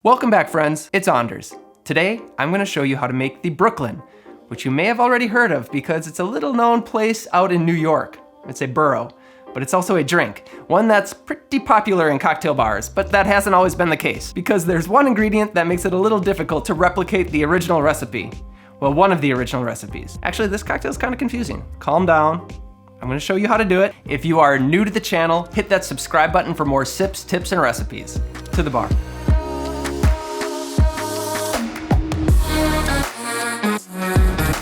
Welcome back, friends. It's Anders. Today, I'm going to show you how to make the Brooklyn, which you may have already heard of because it's a little known place out in New York. It's a borough, but it's also a drink, one that's pretty popular in cocktail bars, but that hasn't always been the case because there's one ingredient that makes it a little difficult to replicate the original recipe. Well, one of the original recipes. Actually, this cocktail is kind of confusing. Calm down. I'm going to show you how to do it. If you are new to the channel, hit that subscribe button for more sips, tips, and recipes. To the bar.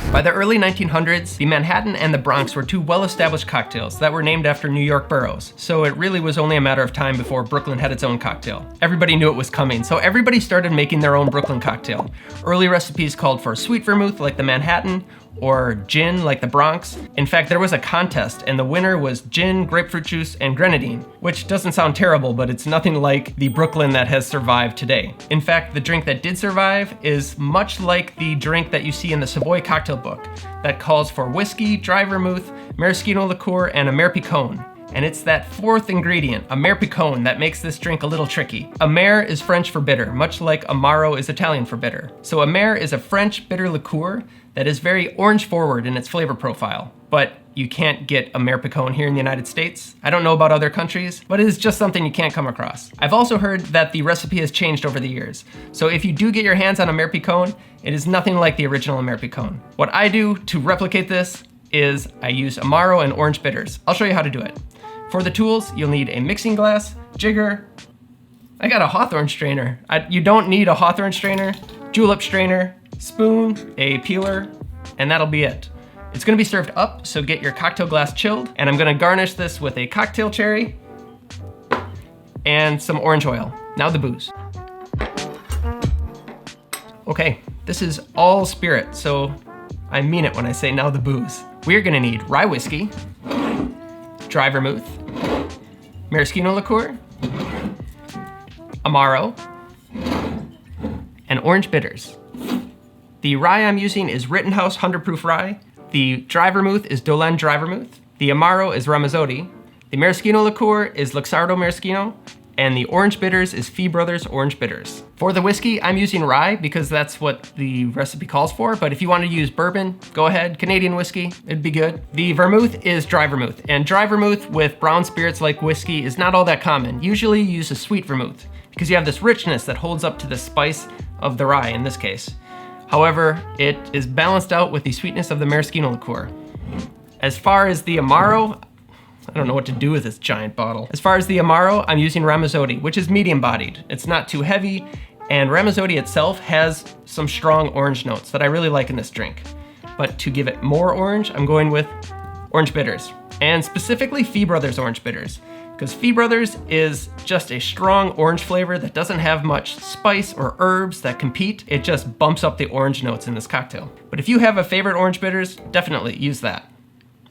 By the early 1900s, the Manhattan and the Bronx were two well-established cocktails that were named after New York boroughs, so it really was only a matter of time before Brooklyn had its own cocktail. Everybody knew it was coming, so everybody started making their own Brooklyn cocktail. Early recipes called for sweet vermouth like the Manhattan, or gin like the Bronx. In fact, there was a contest and the winner was gin, grapefruit juice, and grenadine, which doesn't sound terrible, but it's nothing like the Brooklyn that has survived today. In fact, the drink that did survive is much like the drink that you see in the Savoy Cocktail Book that calls for whiskey, dry vermouth, Maraschino liqueur, and Amer Picon. And it's that fourth ingredient, Amer Picon, that makes this drink a little tricky. Amer is French for bitter, much like Amaro is Italian for bitter. So Amer is a French bitter liqueur that is very orange forward in its flavor profile. But you can't get Amer Picon here in the United States. I don't know about other countries, but it is just something you can't come across. I've also heard that the recipe has changed over the years. So if you do get your hands on Amer Picon, it is nothing like the original Amer Picon. What I do to replicate this is I use Amaro and orange bitters. I'll show you how to do it. For the tools, you'll need a mixing glass, jigger. I got a Hawthorne strainer. You don't need a Hawthorne strainer, julep strainer, spoon, a peeler, and that'll be it. It's gonna be served up, so get your cocktail glass chilled, and I'm gonna garnish this with a cocktail cherry and some orange oil. Now the booze. Okay, this is all spirit, so I mean it when I say now the booze. We're gonna need rye whiskey, dry vermouth, Maraschino liqueur, Amaro, and orange bitters. The rye I'm using is Rittenhouse 100 proof rye. The dry vermouth is Dolin dry vermouth. The Amaro is Ramazzotti. The Maraschino liqueur is Luxardo Maraschino. And the orange bitters is Fee Brothers Orange Bitters. For the whiskey, I'm using rye because that's what the recipe calls for, but if you want to use bourbon, go ahead. Canadian whiskey, it'd be good. The vermouth is dry vermouth, and dry vermouth with brown spirits like whiskey is not all that common. Usually you use a sweet vermouth because you have this richness that holds up to the spice of the rye in this case. However, it is balanced out with the sweetness of the Maraschino liqueur. As far as the Amaro, I don't know what to do with this giant bottle. As far as the Amaro, I'm using Ramazzotti, which is medium bodied. It's not too heavy, and Ramazzotti itself has some strong orange notes that I really like in this drink. But to give it more orange, I'm going with orange bitters, and specifically Fee Brothers Orange Bitters, because Fee Brothers is just a strong orange flavor that doesn't have much spice or herbs that compete. It just bumps up the orange notes in this cocktail. But if you have a favorite orange bitters, definitely use that.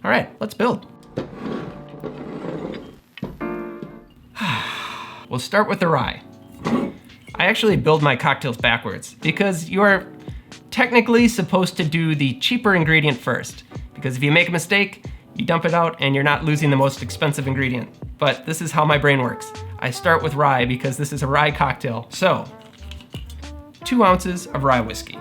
All right, let's build. We'll start with the rye. I actually build my cocktails backwards because you're technically supposed to do the cheaper ingredient first. Because if you make a mistake, you dump it out and you're not losing the most expensive ingredient. But this is how my brain works. I start with rye because this is a rye cocktail. So, 2 ounces of rye whiskey.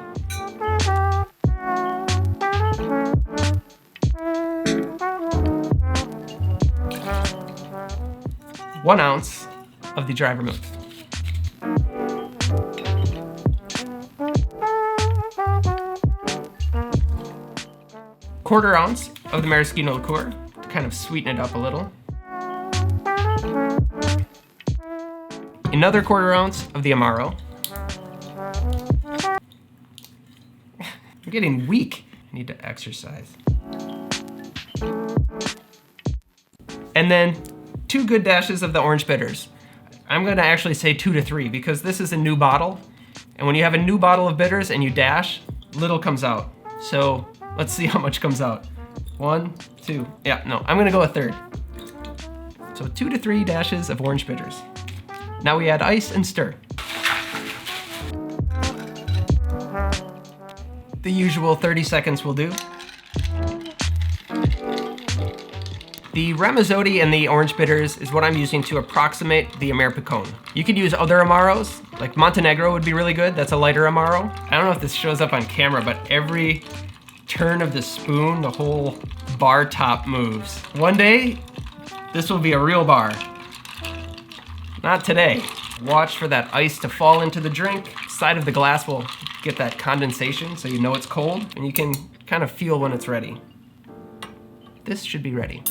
One ounce of the dry vermouth. Quarter ounce of the Maraschino liqueur to kind of sweeten it up a little. Another quarter ounce of the Amaro. I'm getting weak. I need to exercise. And then 2 good dashes of the orange bitters. I'm gonna actually say 2 to 3 because this is a new bottle. And when you have a new bottle of bitters and you dash, little comes out. So let's see how much comes out. 1, 2, yeah, no, I'm gonna go a third. So 2 to 3 dashes of orange bitters. Now we add ice and stir. The usual 30 seconds will do. The Ramazzotti and the orange bitters is what I'm using to approximate the Amer Picon. You could use other Amaros, Like Montenegro would be really good. That's a lighter Amaro. I don't know if this shows up on camera, but every turn of the spoon, the whole bar top moves. One day, this will be a real bar. Not today. Watch for that ice to fall into the drink. Side of the glass will get that condensation so you know it's cold, and you can kind of feel when it's ready. This should be ready.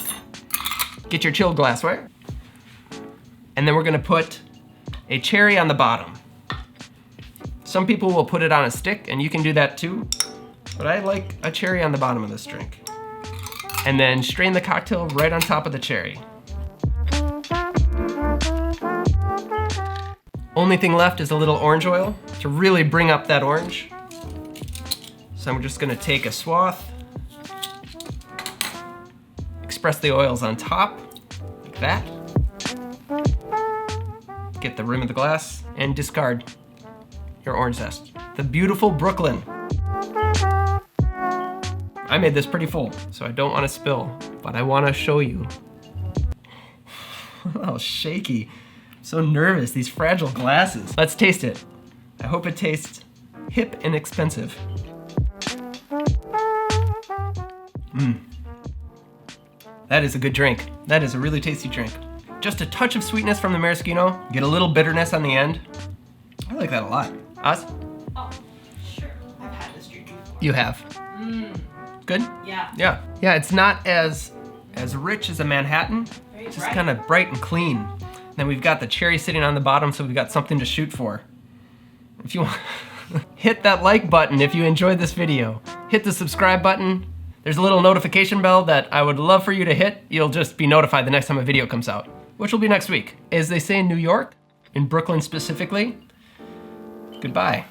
Get your chilled glassware. And then we're gonna put a cherry on the bottom. Some people will put it on a stick, and you can do that too, but I like a cherry on the bottom of this drink. And then strain the cocktail right on top of the cherry. Only thing left is a little orange oil to really bring up that orange. So I'm just gonna take a swath, express the oils on top, like that. Get the rim of the glass and discard your orange zest. The beautiful Brooklyn. I made this pretty full, so I don't want to spill, but I want to show you. Oh, shaky. I'm so nervous, these fragile glasses. Let's taste it. I hope it tastes hip and expensive. That is a good drink. That is a really tasty drink. Just a touch of sweetness from the maraschino. Get a little bitterness on the end. I like that a lot. Oz? Oh, sure. I've had this drink before. You have. Good? Yeah. Yeah. Yeah, it's not as rich as a Manhattan. Very It's just bright. kind of bright and clean. Then we've got the cherry sitting on the bottom, so we've got something to shoot for. If you want, hit that like button if you enjoyed this video. Hit the subscribe button. There's a little notification bell that I would love for you to hit. You'll just be notified the next time a video comes out, which will be next week. As they say in New York, in Brooklyn specifically, goodbye.